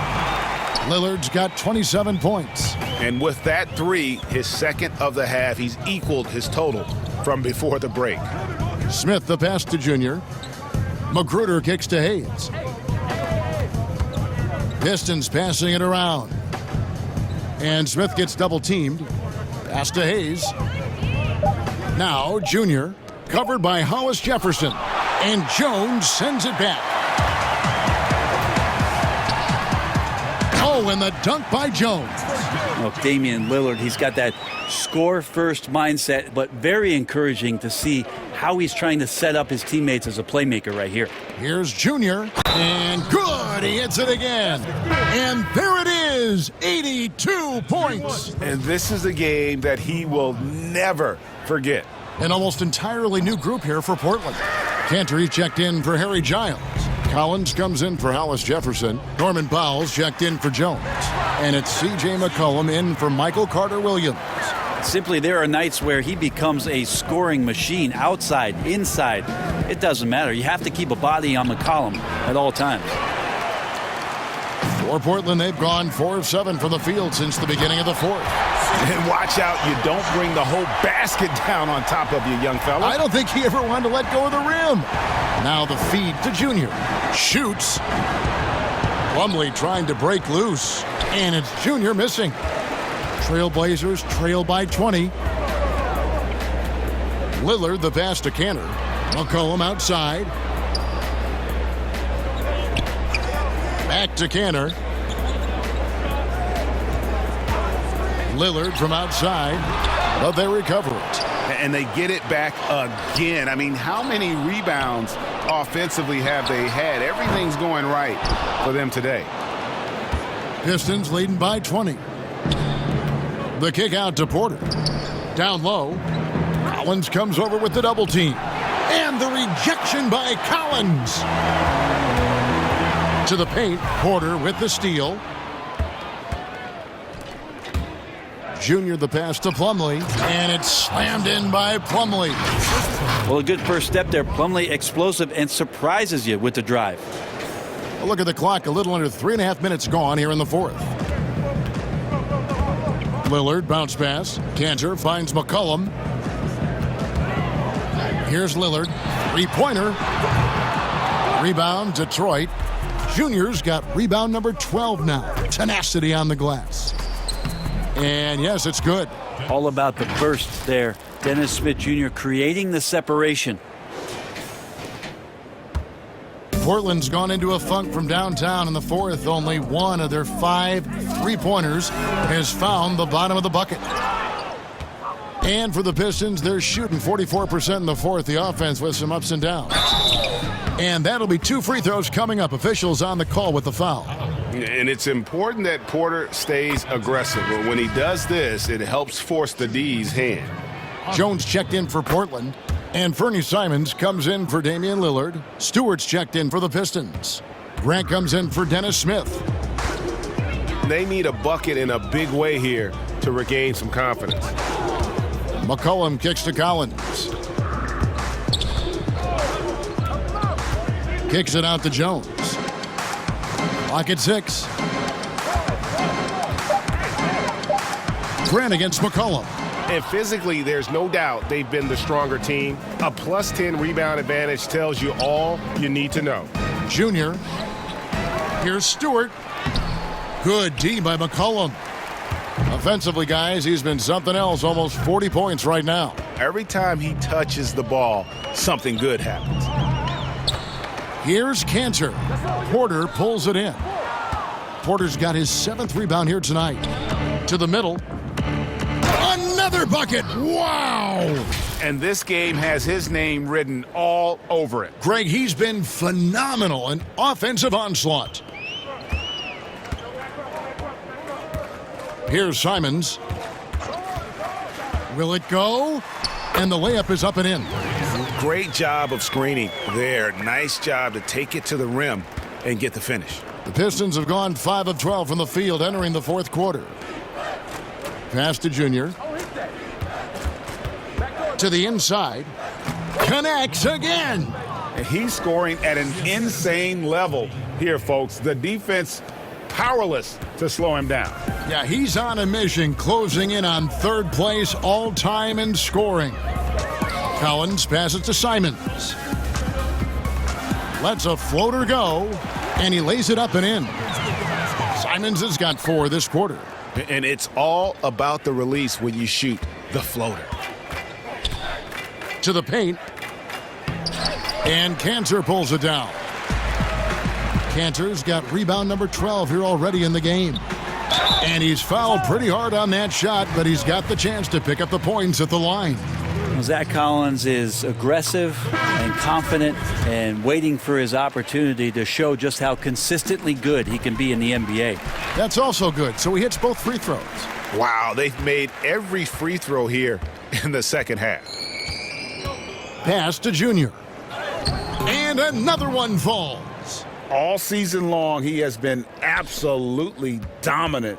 [SPEAKER 1] Lillard's got 27 points.
[SPEAKER 4] And with that 3, his 2nd of the half, he's equaled his total from before the break.
[SPEAKER 1] Smith the pass to Junior. Magruder kicks to Hayes. Pistons passing it around. And Smith gets double-teamed. Pass to Hayes. Now Junior, covered by Hollis Jefferson. And Jones sends it back. Oh, and the dunk by Jones.
[SPEAKER 2] Oh, Damian Lillard, he's got that score-first mindset, but very encouraging to see how he's trying to set up his teammates as a playmaker right here.
[SPEAKER 1] Here's Junior, and good, he hits it again. And there it is, 82 points.
[SPEAKER 4] And this is a game that he will never forget.
[SPEAKER 1] An almost entirely new group here for Portland. Cantor checked in for Harry Giles. Collins comes in for Hollis Jefferson. Norman Powell's checked in for Jones. And it's C.J. McCollum in for Michael Carter Williams.
[SPEAKER 2] Simply, there are nights where he becomes a scoring machine, outside, inside. It doesn't matter. You have to keep a body on McCollum at all times.
[SPEAKER 1] For Portland, they've gone 4 of 7 from the field since the beginning of the 4th.
[SPEAKER 4] And watch out, you don't bring the whole basket down on top of you, young fella.
[SPEAKER 1] I don't think he ever wanted to let go of the rim. Now the feed to Junior. Shoots. Plumlee trying to break loose. And it's Junior missing. Trailblazers trail by 20. Lillard the pass to Cantor. McCollum outside. Back to Cantor. Lillard from outside, but they recover it.
[SPEAKER 4] And they get it back again. I mean, how many rebounds offensively have they had? Everything's going right for them today.
[SPEAKER 1] Pistons leading by 20. The kick out to Porter. Down low. Collins comes over with the double team. And the rejection by Collins. To the paint, Porter with the steal. Junior the pass to Plumlee, and it's slammed in by Plumlee.
[SPEAKER 2] Well, a good first step there. Plumlee explosive and surprises you with the drive.
[SPEAKER 1] A look at the clock, a little under 3.5 minutes gone here in the 4th. Lillard, bounce pass. Cantor finds McCollum. Here's Lillard, 3-pointer. Rebound, Detroit. Junior's got rebound number 12 now. Tenacity on the glass. And yes, it's good.
[SPEAKER 2] All about the burst there. Dennis Smith Jr. creating the separation.
[SPEAKER 1] Portland's gone into a funk from downtown in the fourth. Only one of their 5 3-pointers has found the bottom of the bucket. And for the Pistons, they're shooting 44% in the fourth. The offense with some ups and downs. And that'll be 2 free throws coming up. Officials on the call with the foul.
[SPEAKER 4] And it's important that Porter stays aggressive. But when he does this, it helps force the D's hand.
[SPEAKER 1] Jones checked in for Portland. And Fernie Simons comes in for Damian Lillard. Stewart's checked in for the Pistons. Grant comes in for Dennis Smith.
[SPEAKER 4] They need a bucket in a big way here to regain some confidence.
[SPEAKER 1] McCollum kicks to Collins. Kicks it out to Jones. Clock at 6. Grant against McCollum.
[SPEAKER 4] And physically, there's no doubt they've been the stronger team. A +10 rebound advantage tells you all you need to know.
[SPEAKER 1] Junior. Here's Stewart. Good D by McCollum. Offensively, guys, he's been something else. Almost 40 points right now.
[SPEAKER 4] Every time he touches the ball, something good happens.
[SPEAKER 1] Here's Cantor. Porter pulls it in. Porter's got his 7th rebound here tonight. To the middle. Another bucket! Wow!
[SPEAKER 4] And this game has his name written all over it.
[SPEAKER 1] Greg, he's been phenomenal. An offensive onslaught. Here's Simons. Will it go? And the layup is up and in.
[SPEAKER 4] Great job of screening there. Nice job to take it to the rim and get the finish.
[SPEAKER 1] The Pistons have gone 5 of 12 from the field entering the fourth quarter. Pass to Junior. To the inside. Connects again.
[SPEAKER 4] And he's scoring at an insane level here, folks. The defense powerless to slow him down.
[SPEAKER 1] Yeah, he's on a mission, closing in on 3rd place all-time in scoring. Collins passes to Simons. Lets a floater go, and he lays it up and in. Simons has got 4 this quarter.
[SPEAKER 4] And it's all about the release when you shoot the floater.
[SPEAKER 1] To the paint. And Cantor pulls it down. Cantor's got rebound number 12 here already in the game. And he's fouled pretty hard on that shot, but he's got the chance to pick up the points at the line.
[SPEAKER 2] Zach Collins is aggressive and confident and waiting for his opportunity to show just how consistently good he can be in the NBA.
[SPEAKER 1] That's also good. So he hits both free throws.
[SPEAKER 4] Wow, they've made every free throw here in the second half.
[SPEAKER 1] Pass to Junior. And another one falls.
[SPEAKER 4] All season long, he has been absolutely dominant.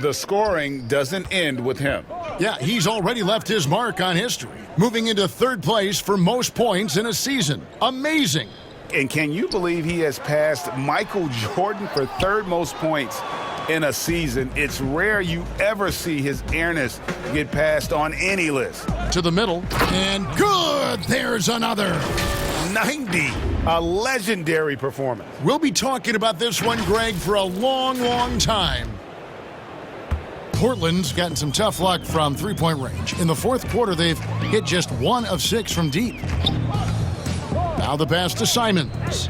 [SPEAKER 4] The scoring doesn't end with him.
[SPEAKER 1] Yeah, he's already left his mark on history, moving into 3rd place for most points in a season. Amazing.
[SPEAKER 4] And can you believe he has passed Michael Jordan for 3rd most points in a season? It's rare you ever see his airness get passed on any list.
[SPEAKER 1] To the middle, and good! There's another.
[SPEAKER 4] 90, a legendary performance.
[SPEAKER 1] We'll be talking about this one, Greg, for a long, long time. Portland's gotten some tough luck from 3-point range. In the fourth quarter, they've hit just 1 of 6 from deep. Now the pass to Simons.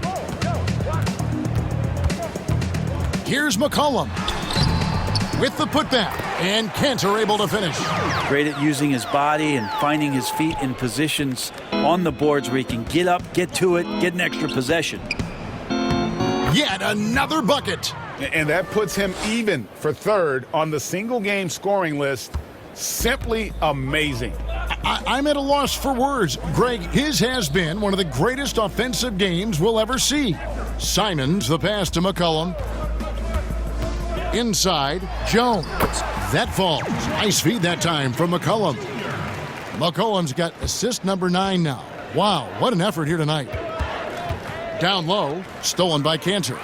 [SPEAKER 1] Here's McCollum with the putback, and Cantor able to finish.
[SPEAKER 2] Great at using his body and finding his feet in positions on the boards where he can get up, get to it, get an extra possession.
[SPEAKER 1] Yet another bucket.
[SPEAKER 4] And that puts him even for 3rd on the single-game scoring list. Simply amazing.
[SPEAKER 1] I'm at a loss for words. Greg, his has been one of the greatest offensive games we'll ever see. Simons, the pass to McCollum. Inside, Jones. That falls. Nice feed that time from McCollum. McCollum's got assist number 9 now. Wow, what an effort here tonight. Down low, stolen by Cantor.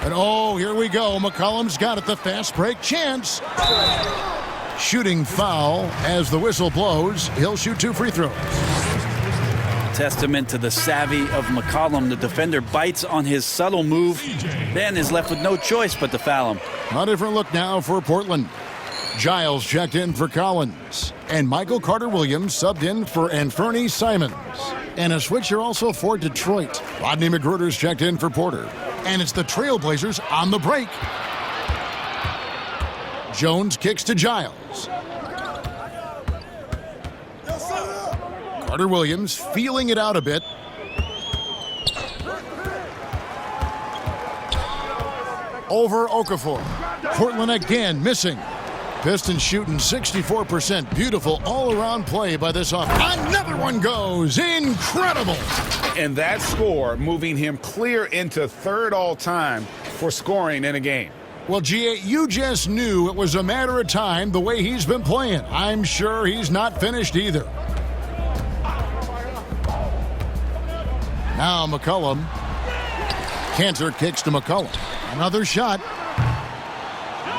[SPEAKER 1] And oh, here we go. McCollum's got it, the fast break chance. Shooting foul as the whistle blows. He'll shoot 2 free throws.
[SPEAKER 2] Testament to the savvy of McCollum. The defender bites on his subtle move, then is left with no choice but to foul him.
[SPEAKER 1] A different look now for Portland. Giles checked in for Collins, and Michael Carter-Williams subbed in for Anfernee Simons. And a switcher also for Detroit. Rodney McGruder's checked in for Porter. And it's the Trailblazers on the break. Jones kicks to Giles. Carter-Williams feeling it out a bit. Over Okafor. Portland again missing. Pistons shooting 64%. Beautiful all-around play by this offense. Another one goes. Incredible.
[SPEAKER 3] And that score moving him clear into third all-time for scoring in a game.
[SPEAKER 1] Well, G.A., you just knew it was a matter of time the way he's been playing. I'm sure he's not finished either. Now McCollum. Cantor kicks to McCollum. Another shot.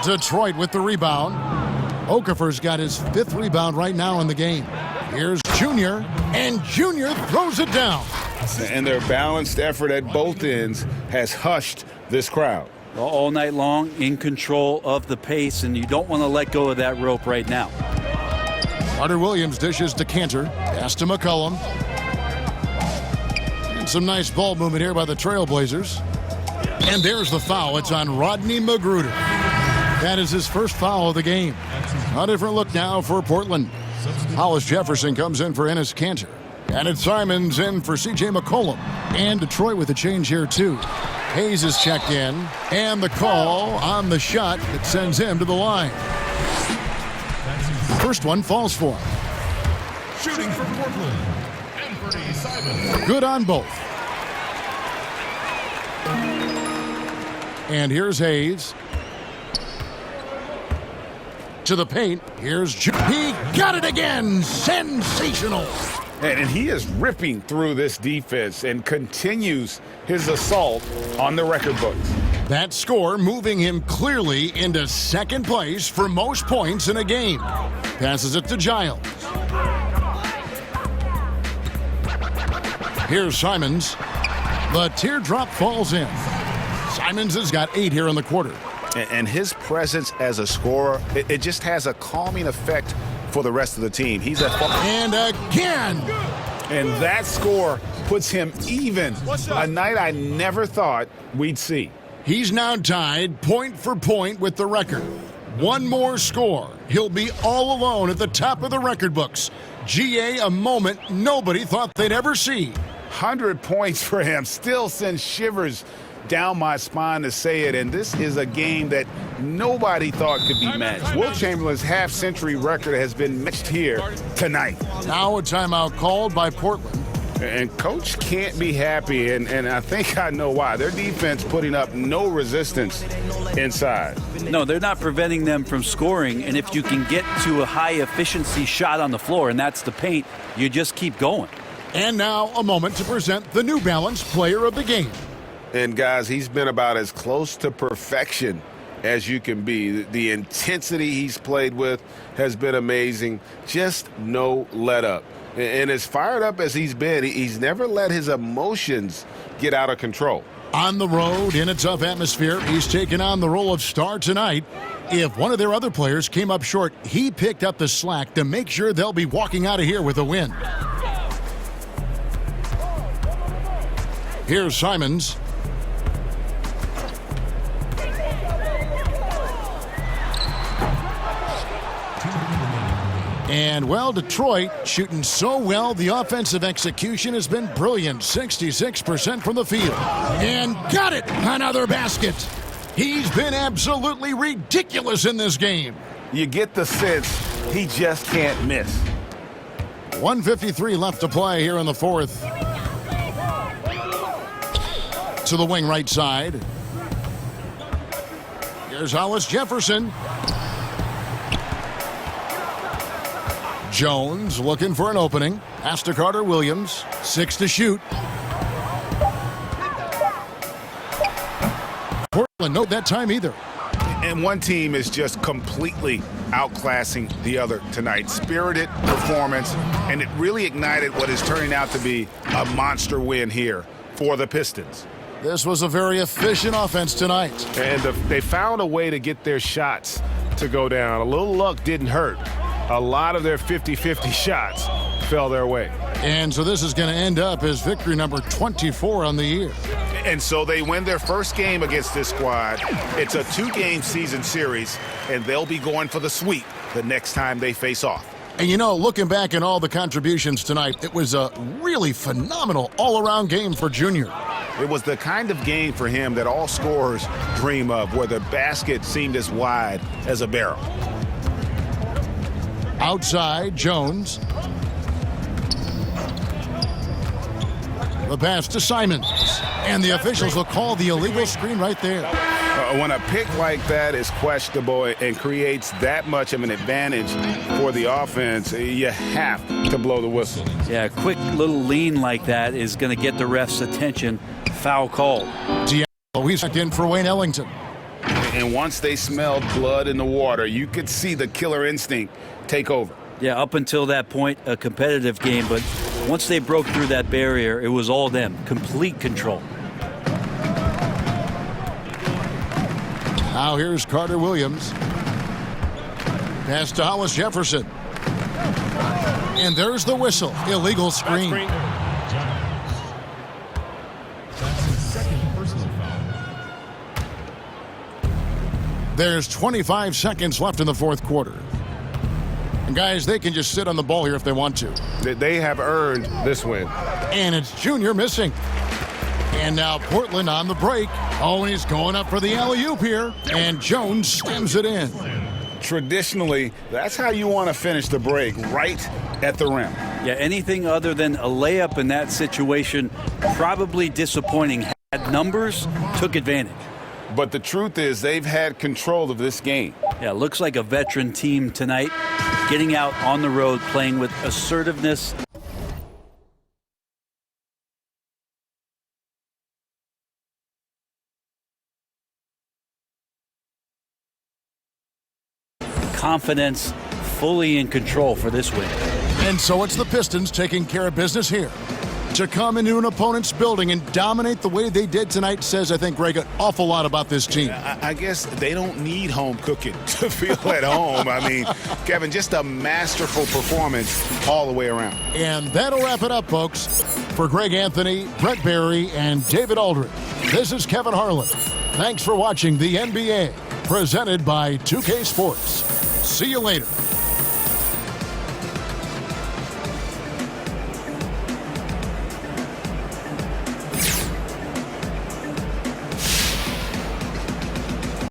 [SPEAKER 1] Detroit with the rebound. Okafor's got his 5th rebound right now in the game. Here's Junior, and Junior throws it down.
[SPEAKER 3] And their balanced effort at both ends has hushed this crowd.
[SPEAKER 2] All night long, in control of the pace, and you don't want to let go of that rope right now.
[SPEAKER 1] Carter-Williams dishes to Cantor. Pass to McCollum. And some nice ball movement here by the Trailblazers. And there's the foul. It's on Rodney McGruder. That is his first foul of the game. A different look now for Portland. Hollis Jefferson comes in for Enes Kanter. And it's Simons in for C.J. McCollum. And Detroit with a change here, too. Hayes is checked in. And the call on the shot that sends him to the line. First one falls for him.
[SPEAKER 7] Shooting for Portland, Anfernee Simons.
[SPEAKER 1] Good on both. And here's Hayes. To the paint. Here's he got it again. Sensational.
[SPEAKER 3] And he is ripping through this defense and continues his assault on the record books.
[SPEAKER 1] That score moving him clearly into second place for most points in a game. Passes it to Giles. Here's Simons. The teardrop falls in. Simons has got 8 here in the quarter.
[SPEAKER 4] And his presence as a scorer, it just has a calming effect for the rest of the team. He's at
[SPEAKER 1] and again.
[SPEAKER 3] And that score puts him even. A night I never thought we'd see.
[SPEAKER 1] He's now tied point for point with the record. One more score. He'll be all alone at the top of the record books. G.A., a moment nobody thought they'd ever see.
[SPEAKER 3] 100 points for him still sends shivers down my spine to say it, and this is a game that nobody thought could be matched. Wilt Chamberlain's half-century record has been matched here tonight.
[SPEAKER 1] Now a timeout called by Portland.
[SPEAKER 3] And Coach can't be happy, and I think I know why. Their defense putting up no resistance inside.
[SPEAKER 2] No, they're not preventing them from scoring, and if you can get to a high-efficiency shot on the floor, and that's the paint, you just keep going.
[SPEAKER 1] And now a moment to present the New Balance Player of the Game.
[SPEAKER 4] And guys, he's been about as close to perfection as you can be. The intensity he's played with has been amazing. Just no let up. And as fired up as he's been, he's never let his emotions get out of control.
[SPEAKER 1] On the road, in a tough atmosphere, he's taken on the role of star tonight. If one of their other players came up short, he picked up the slack to make sure they'll be walking out of here with a win. Here's Simons. And, well, Detroit shooting so well, the offensive execution has been brilliant. 66% from the field. And got it! Another basket. He's been absolutely ridiculous in this game.
[SPEAKER 3] You get the sense he just can't miss.
[SPEAKER 1] 1:53 left to play here in the fourth. To the wing right side. Here's Hollis Jefferson. Jones looking for an opening. Pass to Carter-Williams. 6 to shoot. Portland, no that time either.
[SPEAKER 4] And one team is just completely outclassing the other tonight. Spirited performance, and it really ignited what is turning out to be a monster win here for the Pistons.
[SPEAKER 1] This was a very efficient offense tonight.
[SPEAKER 4] And they found a way to get their shots to go down. A little luck didn't hurt. A lot of their 50-50 shots fell their way.
[SPEAKER 1] And so this is going to end up as victory number 24 on the year.
[SPEAKER 4] And so they win their first game against this squad. It's a 2-game season series, and they'll be going for the sweep the next time they face off.
[SPEAKER 1] And you know, looking back at all the contributions tonight, it was a really phenomenal all-around game for Junior.
[SPEAKER 4] It was the kind of game for him that all scorers dream of, where the basket seemed as wide as a barrel.
[SPEAKER 1] Outside, Jones. The pass to Simons. And the officials will call the illegal screen right there.
[SPEAKER 4] When a pick like that is questionable and creates that much of an advantage for the offense, you have to blow the whistle.
[SPEAKER 2] Yeah, a quick little lean like that is going to get the ref's attention. Foul called.
[SPEAKER 1] He's back in for Wayne Ellington.
[SPEAKER 4] And once they smelled blood in the water, you could see the killer instinct take over.
[SPEAKER 2] Yeah, up until that point, a competitive game, but once they broke through that barrier, it was all them. Complete control.
[SPEAKER 1] Now here's Carter Williams. Pass to Hollis Jefferson. And there's the whistle. Illegal screen.
[SPEAKER 7] That's his second personal foul.
[SPEAKER 1] There's 25 seconds left in the fourth quarter. And guys, they can just sit on the ball here if they want to.
[SPEAKER 4] They have earned this win.
[SPEAKER 1] And it's Junior missing. And now Portland on the break. Oh, and he's going up for the alley-oop here. And Jones slams it in.
[SPEAKER 4] Traditionally, that's how you want to finish the break, right at the rim.
[SPEAKER 2] Yeah, anything other than a layup in that situation, probably disappointing. Had numbers, took advantage.
[SPEAKER 4] But the truth is they've had control of this game.
[SPEAKER 2] Yeah, looks like a veteran team tonight, getting out on the road, playing with assertiveness. Confidence, fully in control for this win.
[SPEAKER 1] And so it's the Pistons taking care of business here. To come into an opponent's building and dominate the way they did tonight says, I think, Greg, an awful lot about this team.
[SPEAKER 4] I guess they don't need home cooking to feel at home. I mean, Kevin, just a masterful performance all the way around.
[SPEAKER 1] And that'll wrap it up, folks. For Greg Anthony, Brett Barry, and David Aldridge, this is Kevin Harlan. Thanks for watching the NBA, presented by 2K Sports. See you later.